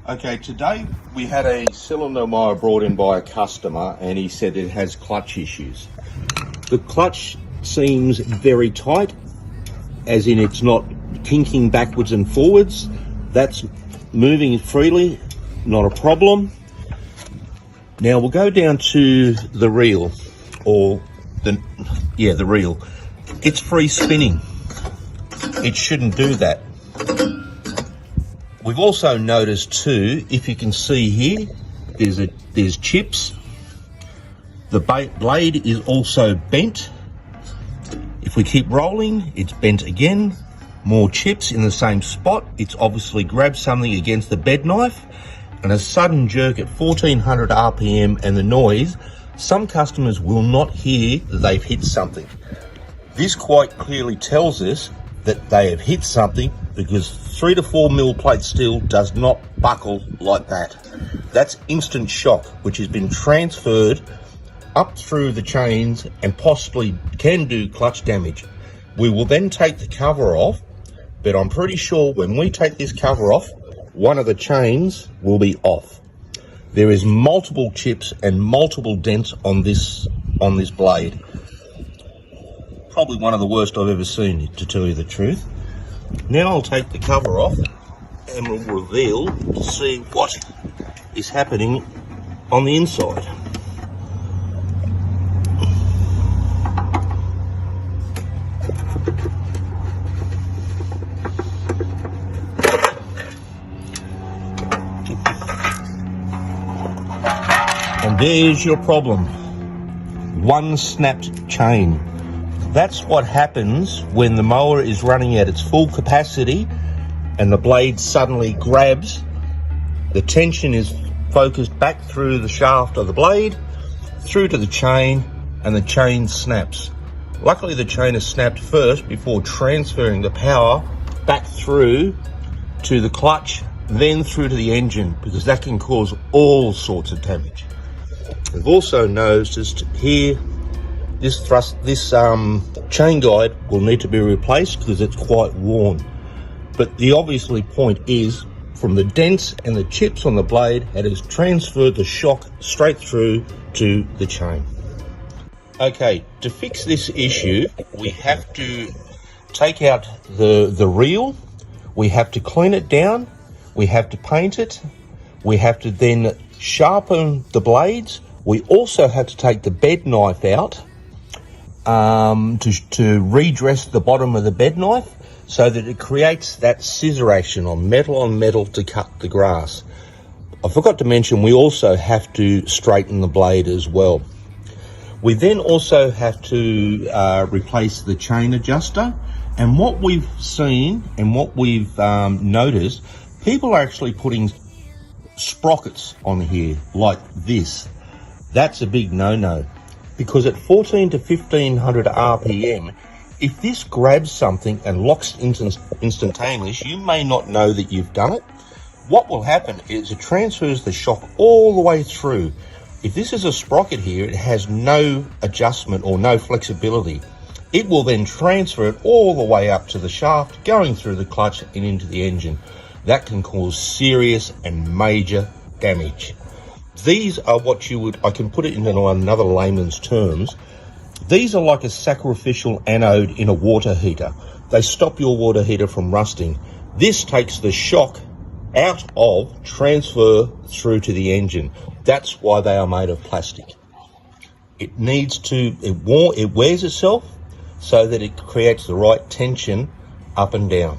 Okay, today we had a cylinder Mower brought in by a customer and he said it has clutch issues. The clutch seems very tight, as in it's not kinking backwards and forwards. That's moving freely, not a problem. Now we'll go down to the reel, or the reel. It's free spinning. It shouldn't do that. We've also noticed too, if you can see here, there's chips. The blade is also bent. If we keep rolling, it's bent again. More chips in the same spot. It's obviously grabbed something against the bed knife, and a sudden jerk at 1400 RPM and the noise, some customers will not hear that they've hit something. This quite clearly tells us that they have hit something, because 3 to 4 mil plate steel does not buckle like that. That's instant shock, which has been transferred up through the chains and possibly can do clutch damage. We will then take the cover off, but I'm pretty sure when we take this cover off, one of the chains will be off. There is multiple chips and multiple dents on this blade. Probably one of the worst I've ever seen, to tell you the truth. Now I'll take the cover off and we'll reveal to see what is happening on the inside. And there's your problem. One snapped chain. That's what happens when the mower is running at its full capacity and the blade suddenly grabs. The tension is focused back through the shaft of the blade, through to the chain, and the chain snaps. Luckily the chain is snapped first before transferring the power back through to the clutch, then through to the engine, because that can cause all sorts of damage. We've also noticed here, this chain guide will need to be replaced because it's quite worn. But the obviously point is, from the dents and the chips on the blade, it has transferred the shock straight through to the chain. Okay, to fix this issue, we have to take out the reel, we have to clean it down, we have to paint it, we have to then sharpen the blades. We also have to take the bed knife out to redress the bottom of the bed knife so that it creates that scissor action on metal to cut the grass. I forgot to mention we also have to straighten the blade as well. We then also have to replace the chain adjuster, and what we've seen and what we've noticed, people are actually putting sprockets on here like this. That's a big no-no, because at 14 to 1500 RPM, if this grabs something and locks instantaneously, you may not know that you've done it. What will happen is it transfers the shock all the way through. If this is a sprocket here, it has no adjustment or no flexibility. It will then transfer it all the way up to the shaft, going through the clutch and into the engine. That can cause serious and major damage. These are what I can put it into another layman's terms. These are like a sacrificial anode in a water heater. They stop your water heater from rusting. This takes the shock out of transfer through to the engine. That's why they are made of plastic. It wears itself so that it creates the right tension up and down.